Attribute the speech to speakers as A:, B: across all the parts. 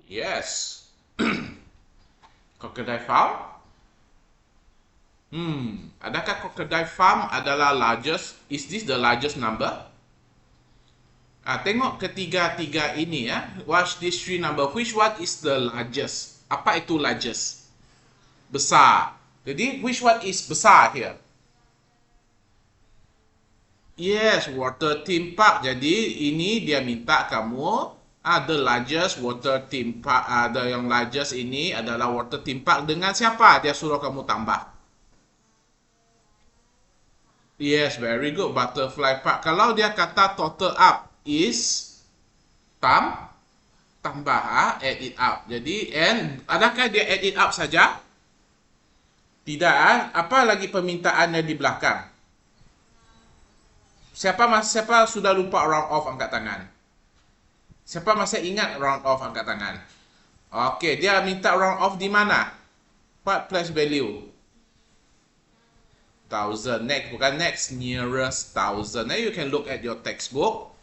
A: Yes. Crocodile farm? Adakah crocodile farm adalah largest? Is this the largest number? Tengok ketiga-tiga ini ya. Watch these three number. Which one is the largest? Apa itu largest? Besar. Jadi, which one is besar here? Yes, water theme park. Jadi, ini dia minta kamu the largest water theme park. Ada yang largest ini adalah water theme park. Dengan siapa? Dia suruh kamu tambah. Yes, very good. Butterfly park. Kalau dia kata total up is tambah, add it up. Jadi, and adakah dia add it up saja? Tidak. Apa lagi permintaannya di belakang? Siapa sudah lupa round off, angkat tangan? Siapa masih ingat round off, angkat tangan? Okey, dia minta round off di mana? What place value? 1000. Next, bukan next, nearest 1000. Now you can look at your textbook.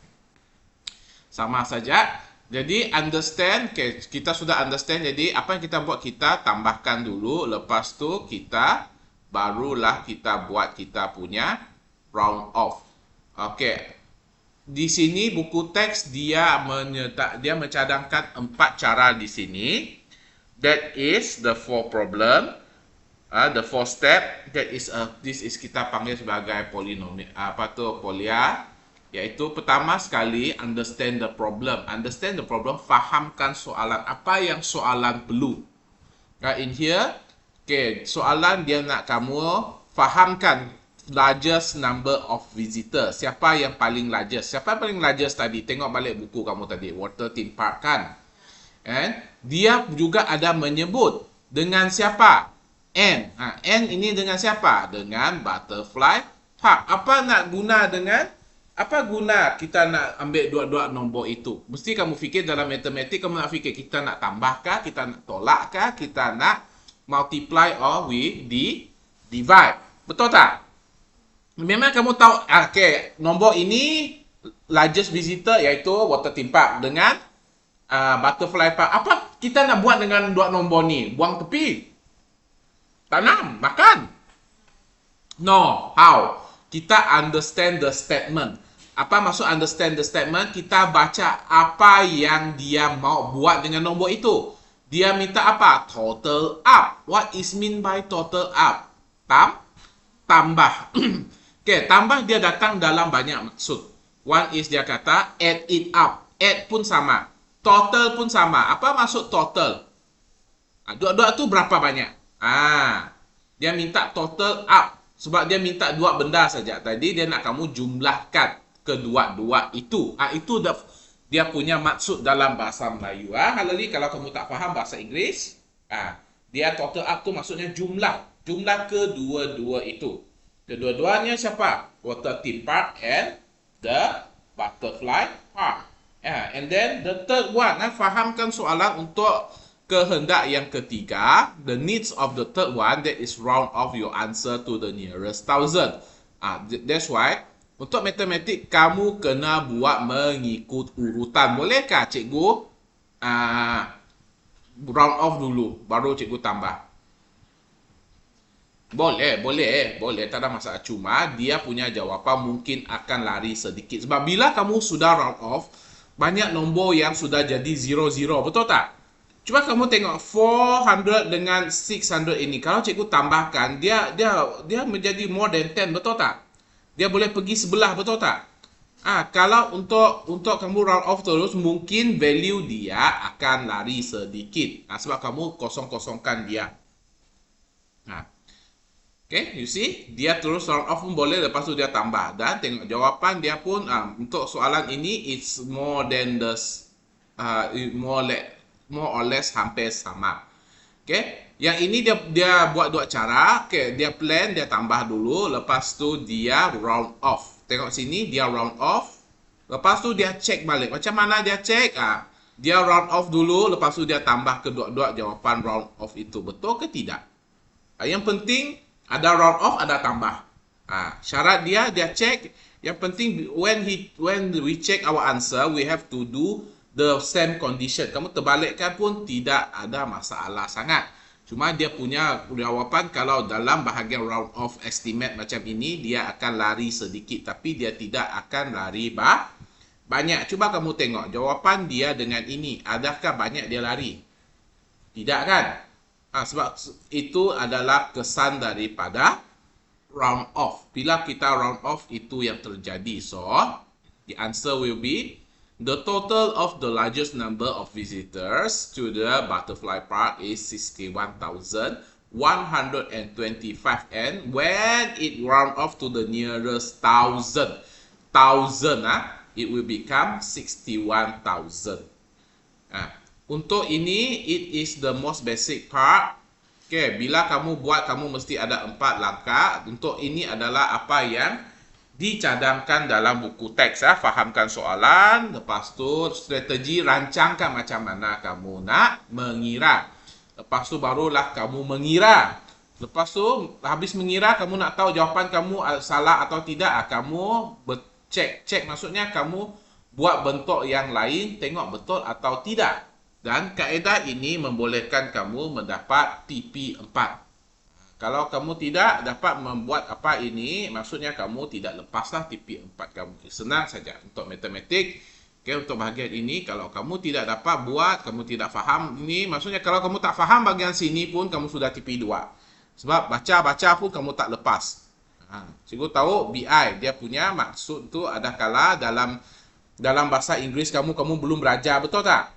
A: Sama saja. Jadi understand, okay, kita sudah understand. Jadi apa yang kita buat, kita tambahkan dulu. Lepas tu barulah kita buat kita punya round off. Okey. Di sini buku teks dia mencadangkan 4 cara di sini. That is the 4 problem. The 4 step. This is kita panggil sebagai polinomial. Polia. Iaitu pertama sekali, understand the problem. Understand the problem, fahamkan soalan. Apa yang soalan perlu. In here, okay, soalan dia nak kamu fahamkan largest number of visitors. Siapa yang paling largest? Siapa yang paling largest tadi? Tengok balik buku kamu tadi. Water theme park kan? And dia juga ada menyebut dengan siapa? N. N ini dengan siapa? Dengan butterfly park. Apa guna kita nak ambil dua-dua nombor itu? Mesti kamu fikir dalam matematik, kamu nak fikir kita nak tambahkah, kita nak tolakkah, kita nak multiply or we divide. Betul tak? Memang kamu tahu, okay, nombor ini largest visitor iaitu water theme park dengan butterfly park. Apa kita nak buat dengan dua nombor ni? Buang tepi? Tanam? Makan? No. How? Kita understand the statement. Apa maksud understand the statement? Kita baca apa yang dia mau buat dengan nombor itu. Dia minta apa? Total up. What is mean by total up? Tambah. Okay, tambah dia datang dalam banyak maksud. One is dia kata add it up. Add pun sama. Total pun sama. Apa maksud total? Dua-dua tu berapa banyak? Dia minta total up. Sebab dia minta dua benda saja. Tadi dia nak kamu jumlahkan kedua-dua itu. Itu dia punya maksud dalam bahasa Melayu. Halali kalau kamu tak faham bahasa Inggeris, dia total up tu maksudnya jumlah. Jumlah kedua-dua itu. Kedua-duanya siapa? Water theme park and the butterfly park. And then the third one, fahamkan soalan untuk kehendak yang ketiga. The needs of the third one, that is round off your answer to the nearest 1000. That's why untuk matematik kamu kena buat mengikut urutan. Bolehkah cikgu round off dulu baru cikgu tambah? Boleh, tak ada masalah. Cuma dia punya jawapan mungkin akan lari sedikit. Sebab bila kamu sudah round off, banyak nombor yang sudah jadi 0, betul tak? Cuba kamu tengok 400 dengan 600 ini. Kalau cikgu tambahkan, dia menjadi more than 10, betul tak? Dia boleh pergi sebelah, betul tak? Kalau untuk kamu round off terus, mungkin value dia akan lari sedikit. Sebab kamu kosong-kosongkan dia. Okay, you see? Dia terus round off pun boleh, lepas tu dia tambah. Dan tengok jawapan dia pun, untuk soalan ini, it's more than the, more or less hampir sama. Okay, yang ini dia buat dua cara. Okay, dia plan, dia tambah dulu, lepas tu dia round off. Tengok sini, dia round off. Lepas tu dia check balik. Macam mana dia check? Dia round off dulu, lepas tu dia tambah kedua-dua jawapan round off itu. Betul ke tidak? Yang penting ada round off, ada tambah. Syarat dia check. Yang penting when we check our answer, we have to do the same condition. Kamu terbalikkan pun tidak ada masalah sangat. Cuma dia punya jawapan kalau dalam bahagian round off estimate macam ini, dia akan lari sedikit tapi dia tidak akan lari banyak. Cuba kamu tengok jawapan dia dengan ini. Adakah banyak dia lari? Tidak kan? Sebab itu adalah kesan daripada round off. Bila kita round off, itu yang terjadi. So, the answer will be the total of the largest number of visitors to the butterfly park is 61,125, and when it round off to the nearest thousand, it will become 61,000. Untuk ini, it is the most basic part. Okay, bila kamu buat, kamu mesti ada 4 langkah. Untuk ini adalah apa yang dicadangkan dalam buku teks. Fahamkan soalan, lepas tu strategi, rancangkan macam mana kamu nak mengira. Lepas tu barulah kamu mengira. Lepas tu habis mengira, kamu nak tahu jawapan kamu salah atau tidak, kamu cek maksudnya kamu buat bentuk yang lain, tengok betul atau tidak. Dan kaedah ini membolehkan kamu mendapat TP4. Kalau kamu tidak dapat membuat apa ini, maksudnya kamu tidak lepaslah TP4 kamu. Senang saja untuk matematik. Okay, untuk bahagian ini, kalau kamu tidak dapat buat, kamu tidak faham ini, maksudnya kalau kamu tak faham bahagian sini pun, kamu sudah TP2. Sebab baca-baca pun kamu tak lepas. Cikgu tahu BI, dia punya maksud tu adakala dalam bahasa Inggeris kamu belum belajar, betul tak?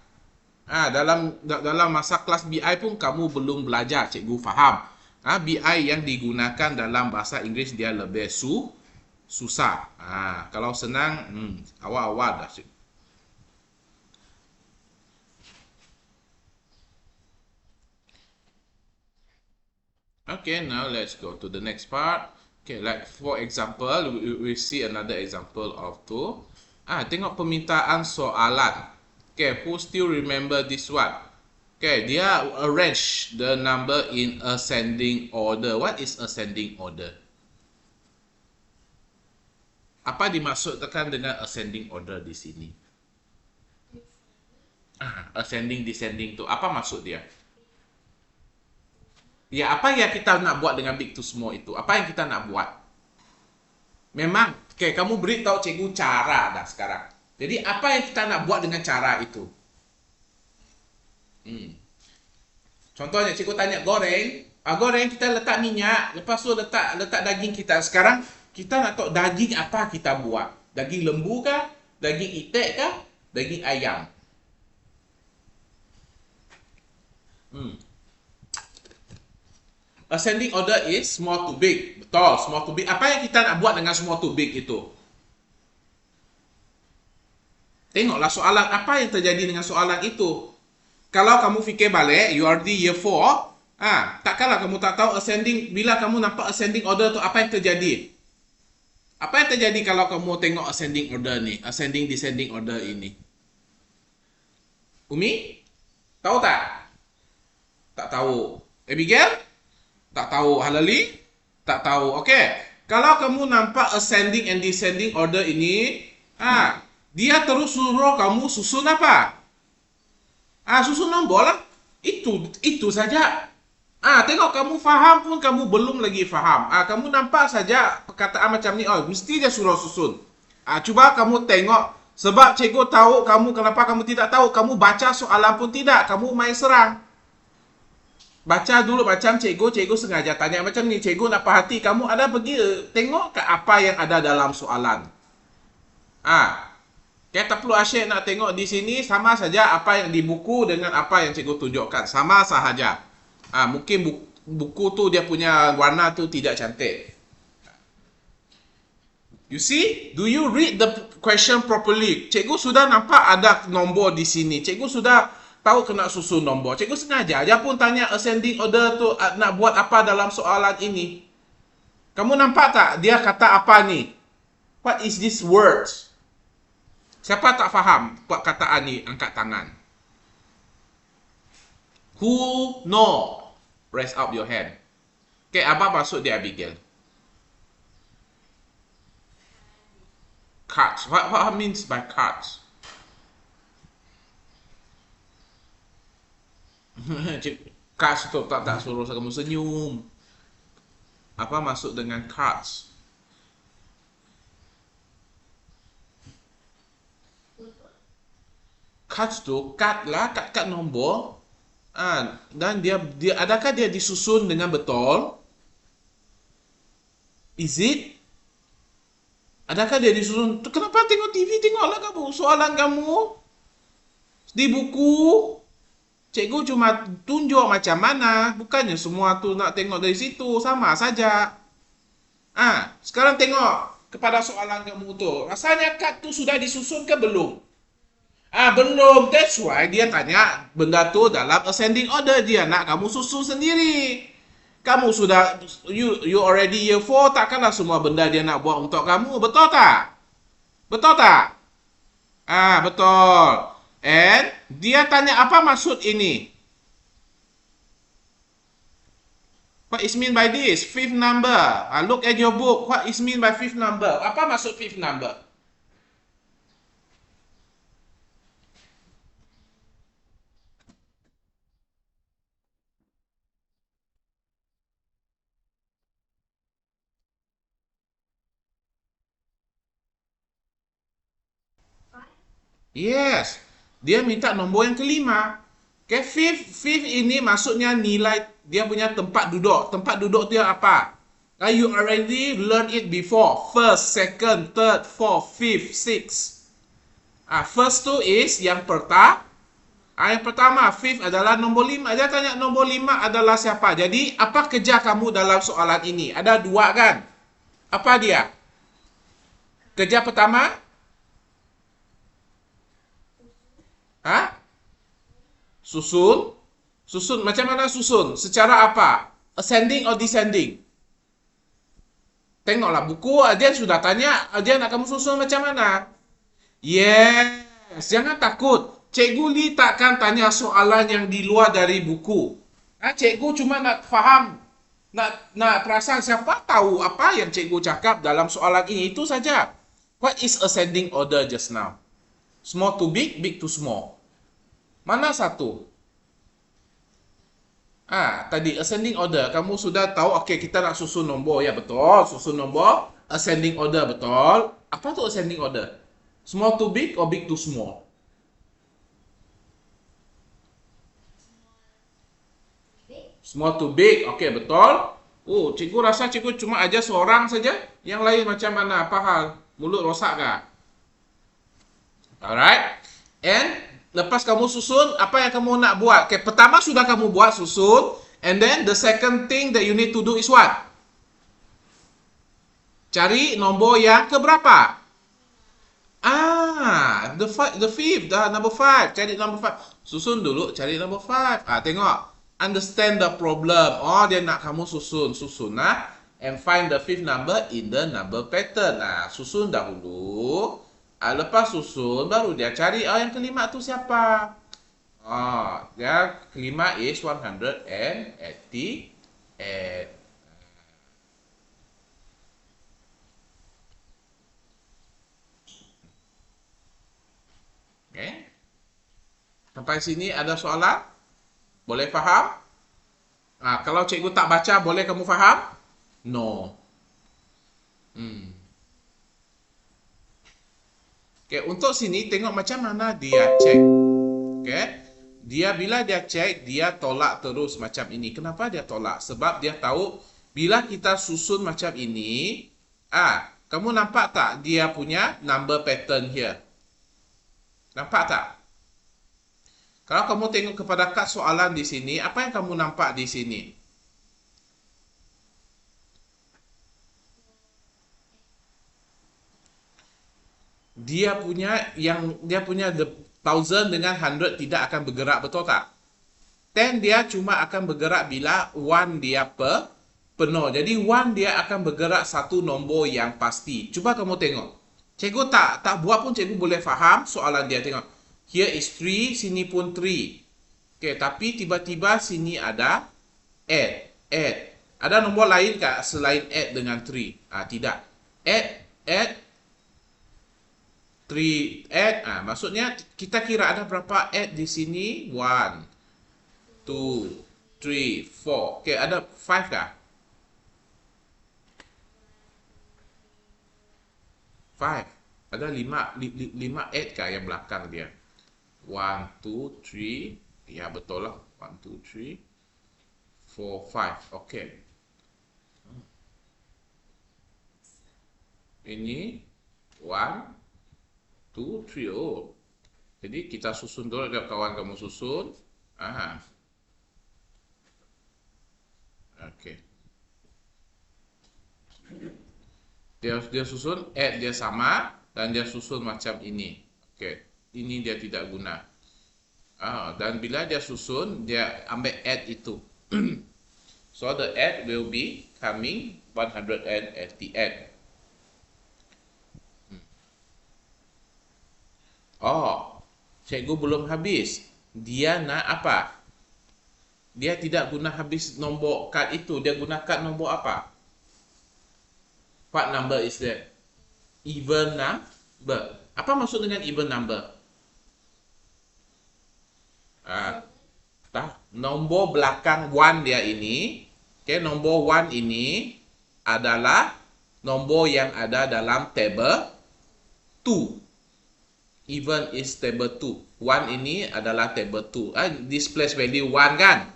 A: Dalam masa kelas BI pun kamu belum belajar, cikgu faham. BI yang digunakan dalam bahasa Inggeris dia lebih susah. Kalau senang, awal-awal dah. Okay, now let's go to the next part. Okay, like for example, we see another example of two. Tengok permintaan soalan. Okay, who still remember this one? Okay, dia arrange the number in ascending order. What is ascending order? Apa dimaksudkan dengan ascending order di sini? Ascending, descending tu. Apa maksud dia? Ya, apa yang kita nak buat dengan big to small itu? Apa yang kita nak buat? Memang, okay, kamu beritahu cikgu cara dah sekarang. Jadi, apa yang kita nak buat dengan cara itu? Contohnya cikgu tanya goreng, goreng kita letak minyak, lepas tu letak daging kita. Sekarang kita nak tahu daging apa kita buat? Daging lembu kah? Daging itik kah? Daging ayam? Ascending order is small to big. Betul, small to big. Apa yang kita nak buat dengan small to big itu? Tengoklah soalan, apa yang terjadi dengan soalan itu. Kalau kamu fikir balik, you already year 4, takkanlah kamu tak tahu ascending, bila kamu nampak ascending order tu, apa yang terjadi? Apa yang terjadi kalau kamu tengok ascending order ni, ascending descending order ini? Umi? Tahu tak? Tak tahu. Abigail? Tak tahu. Halali? Tak tahu. Okay. Kalau kamu nampak ascending and descending order ini, dia terus suruh kamu susun apa? Susun nombor lah. Itu saja. Tengok kamu faham pun kamu belum lagi faham. Kamu nampak saja perkataan macam ni, mesti dia suruh susun. Cuba kamu tengok. Sebab cikgu tahu kamu, kenapa kamu tidak tahu. Kamu baca soalan pun tidak. Kamu main serang. Baca dulu macam cikgu sengaja tanya macam ni. Cikgu nak perhati, kamu ada pergi tengok ke apa yang ada dalam soalan. Kita perlu asyik nak tengok di sini, sama saja apa yang di buku dengan apa yang cikgu tunjukkan. Sama sahaja. Mungkin buku tu dia punya warna tu tidak cantik. You see? Do you read the question properly? Cikgu sudah nampak ada nombor di sini. Cikgu sudah tahu kena susun nombor. Cikgu sengaja. Dia pun tanya ascending order tu nak buat apa dalam soalan ini. Kamu nampak tak? Dia kata apa ni? What is this word? Siapa tak faham perkataan ni? Angkat tangan. Who know? Raise up your hand. Okay, apa maksud dia, Abigail? Cards. What means by cards? Cards tu tak suruh kamu senyum. Apa masuk dengan cards? Cards tu, kad lah, kad nombor. Dan dia adakah dia disusun dengan betul? Is it? Adakah dia disusun? Kenapa tengok TV? Tengoklah kamu. Soalan kamu di buku. Cikgu cuma tunjuk macam mana. Bukannya semua tu nak tengok dari situ. Sama saja. Sekarang tengok kepada soalan kamu tu. Rasanya kad tu sudah disusun ke belum? Belum. That's why dia tanya benda tu dalam ascending order. Dia nak kamu susun sendiri. Kamu sudah, you already year 4, takkanlah semua benda dia nak buat untuk kamu. Betul tak? Betul tak? Betul. And dia tanya apa maksud ini? What is mean by this? Fifth number. Look at your book. What is mean by fifth number? Apa maksud fifth number? Yes. Dia minta nombor yang kelima. Okay, fifth ini maksudnya nilai dia punya tempat duduk. Tempat duduk dia apa? You already learn it before. First, second, third, fourth, fifth, sixth. First tu is yang pertama. Yang pertama, fifth adalah nombor 5. Dia tanya nombor 5 adalah siapa? Jadi, apa kerja kamu dalam soalan ini? Ada 2 kan? Apa dia? Kerja pertama? Susun? Susun, macam mana susun? Secara apa? Ascending or descending? Tengoklah buku, dia sudah tanya, dia nak kamu susun macam mana? Yes, jangan takut. Cikgu Lee takkan tanya soalan yang di luar dari buku. Cikgu cuma nak faham, nak perasan siapa tahu apa yang cikgu cakap dalam soalan ini. Itu saja. What is ascending order just now? Small to big, big to small. Mana satu? Tadi ascending order. Kamu sudah tahu, okey, kita nak susun nombor. Ya, betul. Susun nombor. Ascending order, betul. Apa tu ascending order? Small to big or big to small? Small to big. Okey, betul. Cikgu rasa cikgu cuma ajar seorang saja. Yang lain macam mana? Apa hal? Mulut rosak kah? Alright. And lepas kamu susun, apa yang kamu nak buat? Okay, pertama sudah kamu buat susun. And then the second thing that you need to do is what? Cari nombor yang keberapa? The fifth, number 5. Cari number 5. Susun dulu, cari number 5. Tengok. Understand the problem. Dia nak kamu susun. And find the fifth number in the number pattern. Susun dahulu. Lepas susun, baru dia cari yang kelima tu siapa. Dia kelima is 188. Okay. Sampai sini ada soalan? Boleh faham? Kalau cikgu tak baca, boleh kamu faham? No. Okay, untuk sini tengok macam mana dia cek. Okay. Bila dia cek, dia tolak terus macam ini. Kenapa dia tolak? Sebab dia tahu bila kita susun macam ini, kamu nampak tak dia punya number pattern here? Nampak tak? Kalau kamu tengok kepada kad soalan di sini, apa yang kamu nampak di sini? Dia punya the 1000 dengan 100 tidak akan bergerak, betul tak? 10 dia cuma akan bergerak bila 1 dia penuh. Jadi 1 dia akan bergerak satu nombor yang pasti. Cuba kamu tengok. Cikgu tak buat pun cikgu boleh faham soalan dia. Tengok. Here is 3, sini pun 3. Okay, tapi tiba-tiba sini ada add. Ada nombor lain kah selain add dengan 3? Tidak. Add 3 maksudnya kita kira ada berapa add di sini? 1 2, 3, 4. Okay, ada 5 kah? 5. Ada 5 8 kah yang belakang dia? 1, 2, 3. Ya, betul lah. 1, 2, 3, 4, 5. Okay. Ini 1, 2, 3. Oh. Jadi kita susun dulu, ada kawan kamu susun. Aha. Okay. Dia susun, add dia sama, dan dia susun macam ini. Okay. Ini dia tidak guna. Dan bila dia susun, dia ambil add itu. So the add will be coming 188. Oh, cikgu belum habis. Dia nak apa? Dia tidak guna habis nombor kad itu. Dia gunakan nombor apa? What number is that? Even number. Apa maksud dengan even number? Nombor belakang 1 dia ini. Okay, nombor 1 ini adalah nombor yang ada dalam table 2. Even is table 2. 1 ini adalah table 2. This place value 1 kan?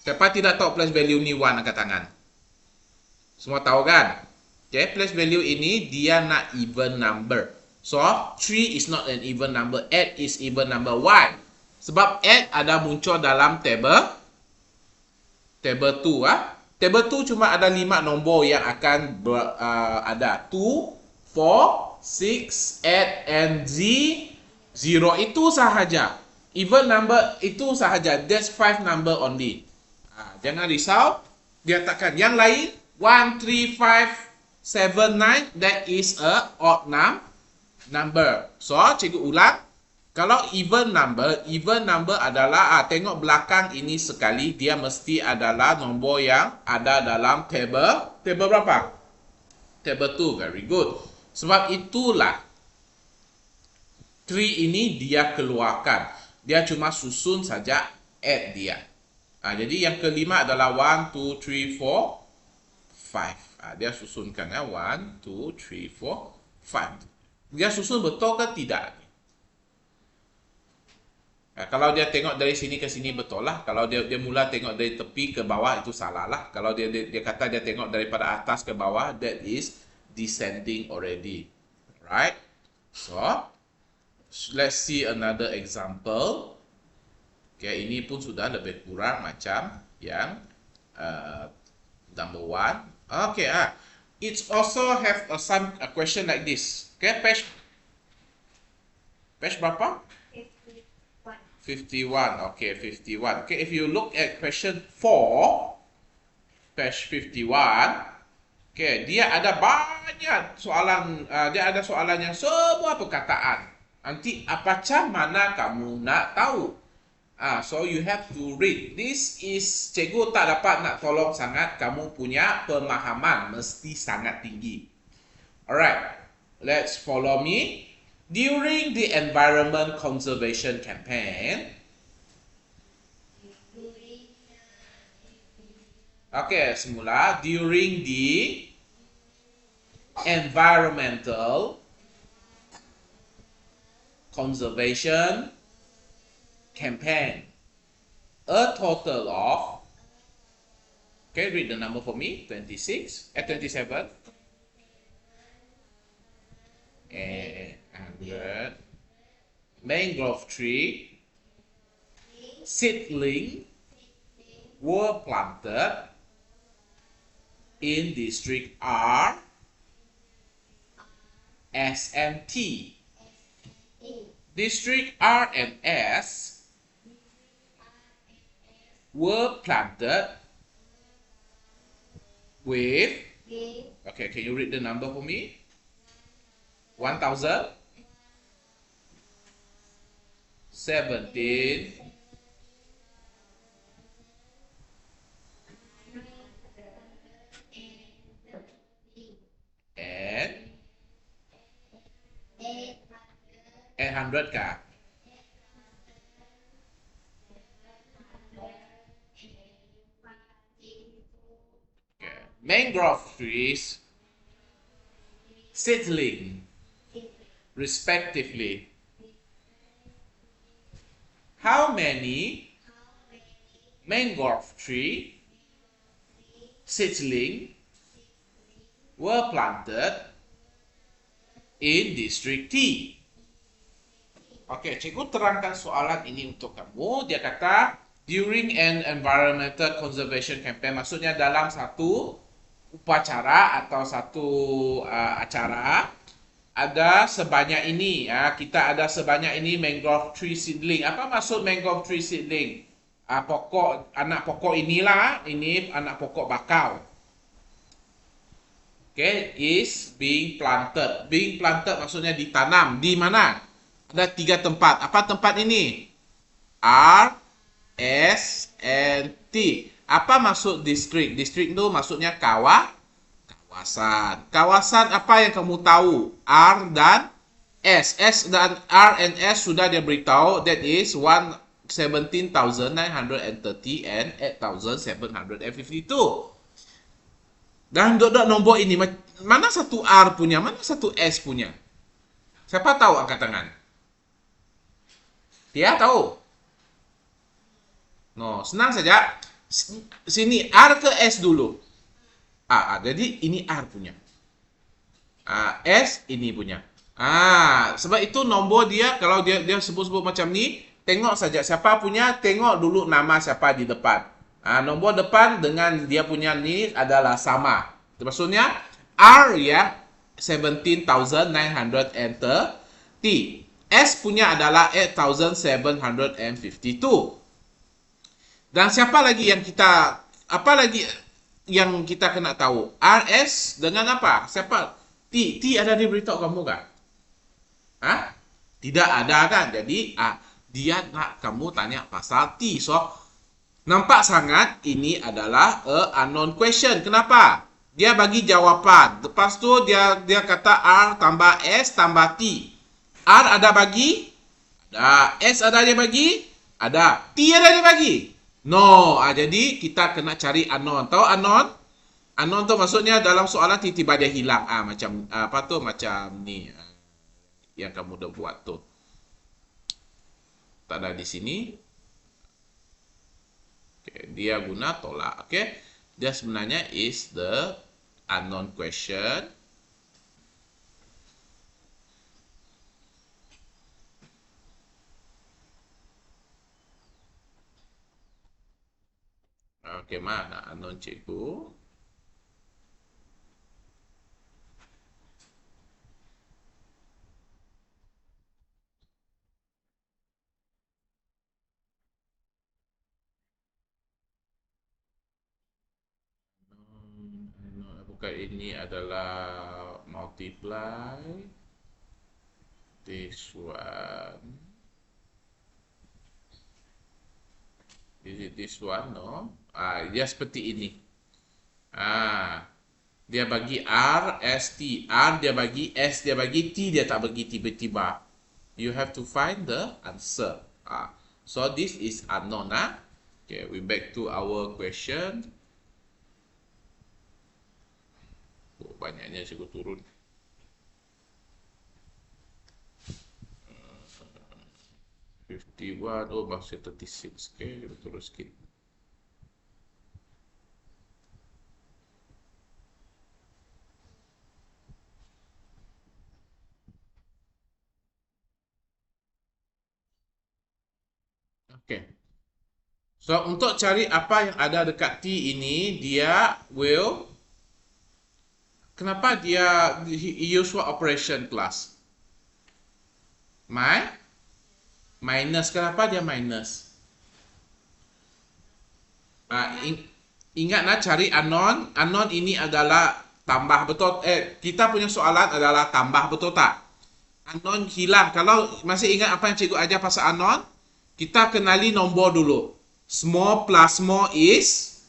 A: Siapa tidak tahu place value ni 1 angkat tangan? Semua tahu kan? Okay, place value ini dia nak even number. So, 3 is not an even number. 8 is even number. Why? Sebab 8 ada muncul dalam table 2. Table 2 cuma ada 5 nombor yang akan ada 2, 4, 6, 8, and 0. Itu sahaja. Even number itu sahaja. That's 5 number only. Jangan risau. Dia takkan yang lain. 1, 3, 5, 7, 9. That is a odd number. So, cikgu ulang. Kalau even number adalah, tengok belakang ini sekali, dia mesti adalah nombor yang ada dalam table berapa? Table 2, very good. Sebab itulah 3 ini dia keluarkan. Dia cuma susun saja add dia. Jadi yang kelima adalah 1, 2, 3, 4, 5. Dia susunkan 1, 2, 3, 4, 5. Dia susun betul ke tidak? Kalau dia tengok dari sini ke sini betul lah. Kalau dia mula tengok dari tepi ke bawah itu salah lah. Kalau dia kata dia tengok daripada atas ke bawah, that is descending already. Right? So, let's see another example. Okay, ini pun sudah lebih kurang macam yang number 1. Okay, it also have a question like this. Okay, page berapa? 51. Okay, 51. Okay, if you look at question 4, page 51, okay, dia ada banyak soalan, dia ada soalan yang semua perkataan. Nanti macam mana kamu nak tahu? So you have to read. This is, cikgu tak dapat nak tolong sangat, kamu punya pemahaman mesti sangat tinggi. Alright, let's follow me. During the environment conservation campaign, okay, semula. During the environmental conservation campaign, a total of, okay, read the number for me, 27, and 100 mangrove tree seedling were planted in district R, S, and T. District R and S were planted with, okay, can you read the number for me? 1,000, 17, and 800 kah? mangrove trees seedling respectively? How many mangrove tree seedling were planted in District T? Okey, cikgu terangkan soalan ini untuk kamu. Dia kata, during an environmental conservation campaign, maksudnya dalam satu upacara atau satu acara, ada sebanyak ini, kita ada sebanyak ini mangrove tree seedling. Apa maksud mangrove tree seedling? Anak pokok inilah, ini anak pokok bakau. Okay, is being planted. Being planted maksudnya ditanam. Di mana? Ada 3 tempat. Apa tempat ini? R, S, and T. Apa maksud district? District itu maksudnya kawasan. Kawasan apa yang kamu tahu? R dan S. S dan R and S sudah dia beritahu. That is 17,930 and 8,752. Dan dot-dot nombor ini, mana satu R punya, mana satu S punya? Siapa tahu angkat tangan? Dia tahu? No, senang saja. Sini R ke S dulu. Jadi ini R punya. S ini punya. Sebab itu nombor dia, kalau dia sebut-sebut macam ni, tengok saja siapa punya, tengok dulu nama siapa di depan. Nombor depan dengan dia punya ni adalah sama. Maksudnya R ya 17,930. S punya adalah 8,752. Dan siapa lagi yang kita kena tahu? RS dengan apa? Siapa? T ada diberitahu kamu kan? Tidak ada kan? Jadi dia nak kamu tanya pasal T. So nampak sangat ini adalah a unknown question. Kenapa? Dia bagi jawapan. Lepas tu dia kata R tambah S tambah T. R ada bagi? Ada. S ada dia bagi? Ada. T ada dia bagi? No. Jadi kita kena cari unknown. Tahu unknown? Unknown tu maksudnya dalam soalan tiba-tiba dia hilang. Macam apa tu? Macam ni. Yang kamu dah buat tu. Tak ada di sini. Okay. Dia guna tolak. Okay. Dia sebenarnya is the unknown question. Okey, mana unknown cikgu? Bukan, ini adalah multiply this one. Is it this one? No. Dia seperti ini. Dia bagi R, S, T. R dia bagi, S dia bagi, T dia tak bagi tiba-tiba. You have to find the answer. So this is unknown. Okay, we back to our question. Banyaknya cikgu turun. 51, masih 36. Okay, kita turun sikit. Okay. So, untuk cari apa yang ada dekat T ini, dia will... Kenapa dia use what operation class? Minus. Kenapa dia minus? Ingat nak cari unknown. Unknown ini adalah tambah, betul? Kita punya soalan adalah tambah, betul tak? Unknown hilang. Kalau masih ingat apa yang cikgu ajar pasal unknown, kita kenali nombor dulu. Small plus small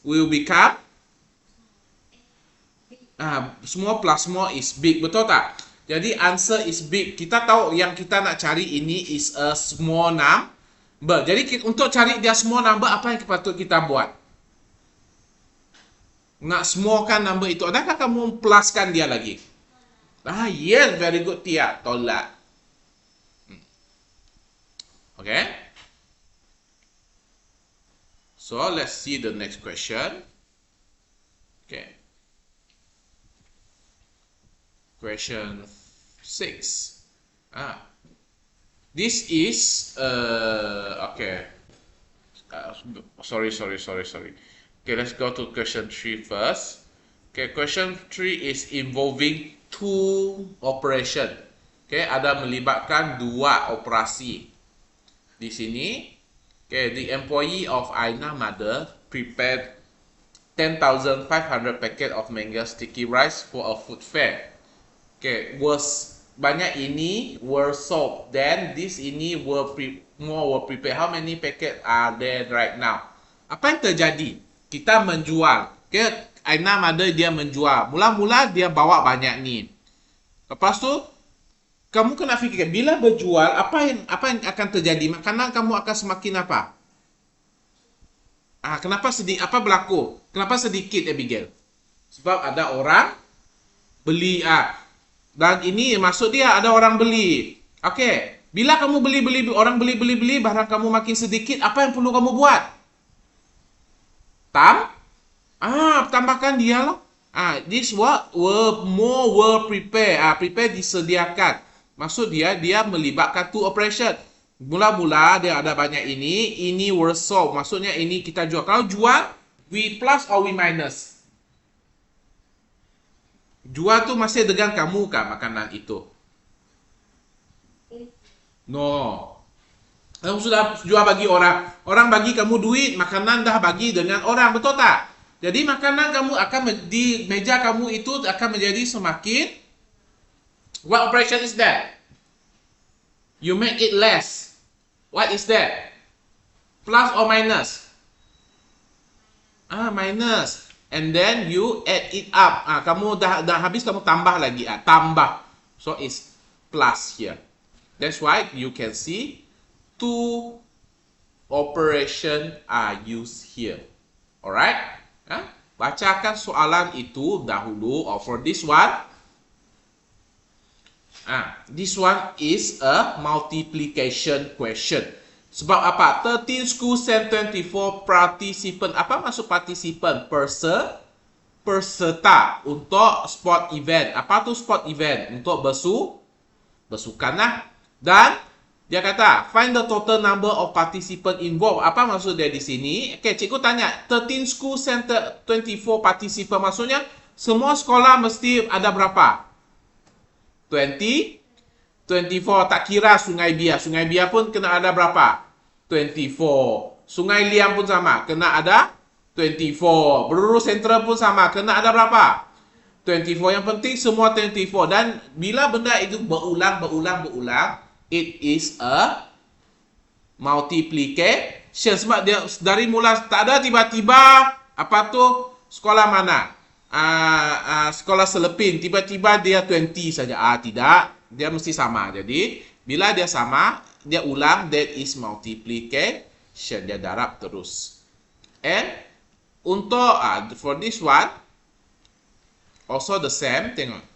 A: will become small plus small is big, betul tak? Jadi answer is big. Kita tahu yang kita nak cari ini is a small number. Jadi untuk cari dia small number, apa yang patut kita buat? Nak smallkan number itu. Adakah kamu pluskan dia lagi? Yes, very good Tia. Tolak. Okay. So, let's see the next question. Okay. Question 6. This is okay. Sorry. Okay, let's go to question 3 first. Okay, question 3 is involving two operation. Okay, ada melibatkan dua operasi. Di sini, okay, the employee of Aina mother prepared 10,500 packet of mango sticky rice for a food fair. Okay, was banyak ini were sold. Then this ini were prepared. How many packet are there right now? Apa yang terjadi? Kita menjual. Okay, Aina mother dia menjual. Mula-mula dia bawa banyak ni. Lepas tu kamu kena fikir bila berjual apa yang akan terjadi? Makanan kamu akan semakin apa? Kenapa sedikit? Apa berlaku? Kenapa sedikit, Abigail? Sebab ada orang beli. Dan ini maksud dia ada orang beli. Okey, bila kamu beli, orang beli, barang kamu makin sedikit, apa yang perlu kamu buat? Tambahkan dia lah. This what were prepare. Prepare disediakan. Maksud dia melibatkan two operation. Mula-mula dia ada banyak ini were sold. Maksudnya ini kita jual. Kalau jual, we plus or we minus? Jual tu masih dengan kamu kah makanan itu? No. Kamu sudah jual bagi orang. Orang bagi kamu duit, makanan dah bagi dengan orang, betul tak? Jadi makanan kamu akan di meja kamu itu akan menjadi semakin. What operation is that? You make it less. What is that? Plus or minus? Minus. And then you add it up. Kamu dah habis, kamu tambah lagi. Tambah. So it's plus here. That's why you can see two operation are used here. Alright? Bacakan soalan itu dahulu. For this one. This one is a multiplication question. Sebab apa? 13 schools and 24 participant. Apa maksud participant? Peserta untuk sport event. Apa tu sport event? Untuk bersukan lah. Dan dia kata, find the total number of participant involved. Apa maksud dia di sini? Okay, cikgu tanya, 13 schools and 24 participant. Maksudnya, semua sekolah mesti ada berapa? 24. Tak kira Sungai Biar. Sungai Biar pun kena ada berapa? 24. Sungai Liang pun sama, kena ada 24. Beruru Sentral pun sama, kena ada berapa? 24. Yang penting semua 24. Dan bila benda itu berulang, it is a multiplication. Sebab dia dari mula tak ada tiba-tiba apa tu sekolah mana? Sekolah Selepin, tiba-tiba dia 20 saja. Tidak, dia mesti sama. Jadi bila dia sama, dia ulang, that is multiplication. Dia darab terus. And untuk for this one also the same. Tengok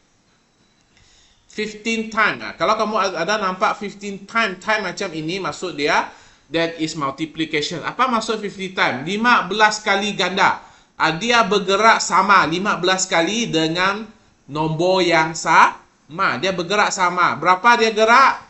A: 15 time. Kalau kamu ada nampak 15 time macam ini, maksud dia that is multiplication. Apa maksud 15 time? 15 kali ganda. Dia bergerak sama 15 kali dengan nombor yang sama. Dia bergerak sama. Berapa dia gerak?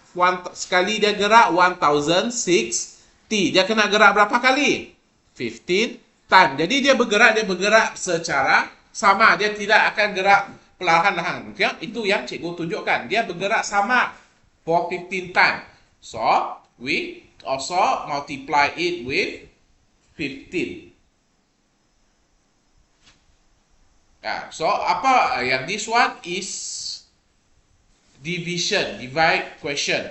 A: Sekali dia gerak 1060. Dia kena gerak berapa kali? 15 time. Jadi dia bergerak secara sama. Dia tidak akan gerak perlahan-lahan. Itu yang cikgu tunjukkan. Dia bergerak sama for 15 time. So, we also multiply it with 15. So, apa yang this one is division, divide question.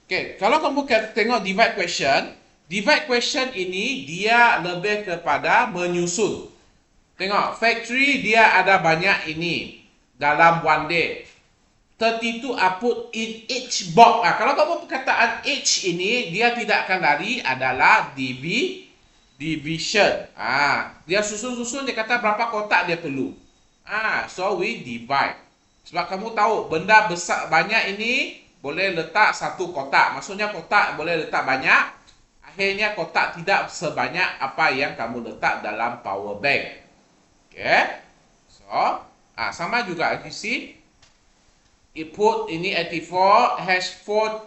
A: Okay, kalau kamu tengok divide question ini dia lebih kepada menyusun. Tengok, factory dia ada banyak ini dalam one day. 32 are put in each box. Kalau kamu perkataan each ini, dia tidak akan lari adalah division. Dia susun-susun, dia kata berapa kotak dia perlu. So we divide. Sebab kamu tahu benda besar banyak ini boleh letak satu kotak. Maksudnya kotak boleh letak banyak. Akhirnya kotak tidak sebanyak apa yang kamu letak dalam power bank. Okay. So, sama juga. You see, it put ini 84 has 4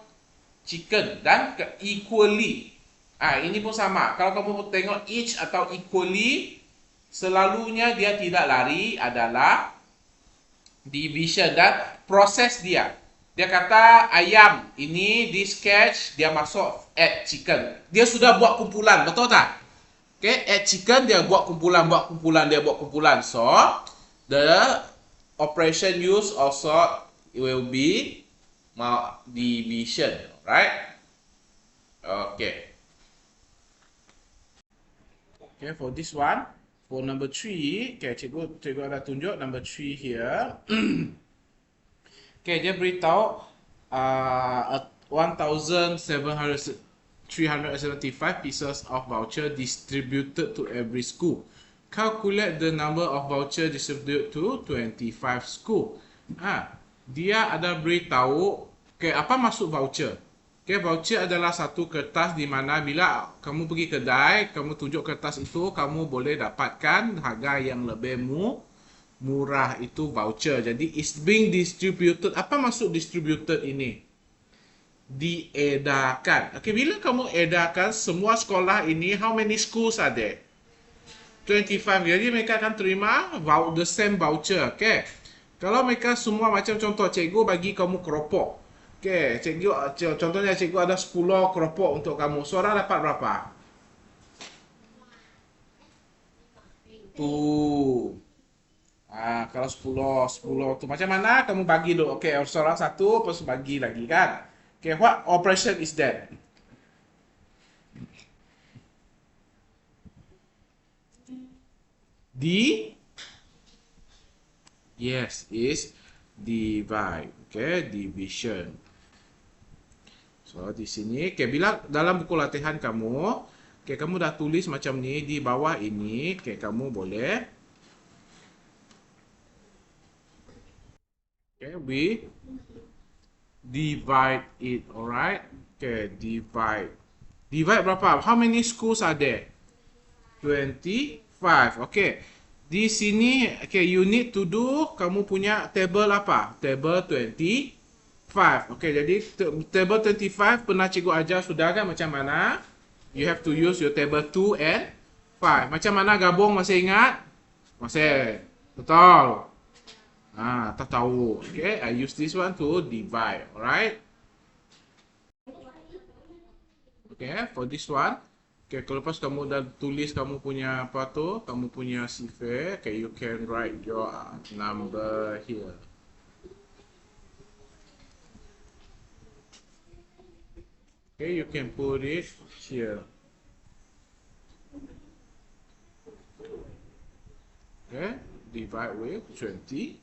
A: chicken dan equally. Ini pun sama. Kalau kamu tengok each atau equally, selalunya dia tidak lari adalah division dan proses dia. Dia kata ayam ini di sketch dia masuk add chicken. Dia sudah buat kumpulan, betul tak? Okay, add chicken dia buat kumpulan. So the operation use also will be division, right? Okay. Okay, for this one, for number 3, okay, cikgu ada tunjuk number 3 here. Okay, dia beritahu 1,375 pieces of voucher distributed to every school. Calculate the number of voucher distributed to 25 school. Dia ada beritahu, okay, apa maksud voucher? Okay, voucher adalah satu kertas di mana bila kamu pergi kedai, kamu tunjuk kertas itu, kamu boleh dapatkan harga yang lebih murah, itu voucher. Jadi, it's being distributed. Apa maksud distributed ini? Diedarkan. Okay, bila kamu edarkan semua sekolah ini, how many schools are there? 25. Jadi, mereka akan terima the same voucher. Okay. Kalau mereka semua macam contoh, cikgu bagi kamu keropok. Okay, contohnya cikgu ada 10 keropok untuk kamu. Seorang dapat berapa? Kalau 10 tu macam mana kamu bagi dulu? Okay, seorang satu, terus bagi lagi kan? Okay, what operation is that? Yes, is divide. Okay, division. So, di sini, okay, bila dalam buku latihan kamu, okay, kamu dah tulis macam ni, di bawah ini, okay, kamu boleh, okay, we divide it, alright? Okay, divide. Divide berapa? How many schools are there? 25, okay. Di sini, okay, you need to do, kamu punya table apa? Table 25. Okay, jadi table 25 pernah cikgu ajar sudah kan macam mana? You have to use your table 2 and 5. Macam mana gabung, masih ingat? Masih. Betul. Tak tahu. Okay, I use this one to divide. Alright? Okay, for this one. Okay, kalau lepas kamu dah tulis kamu punya apa tu, kamu punya sifar, okay, you can write your number here. Okay, you can put it here. Okay, divide with 25.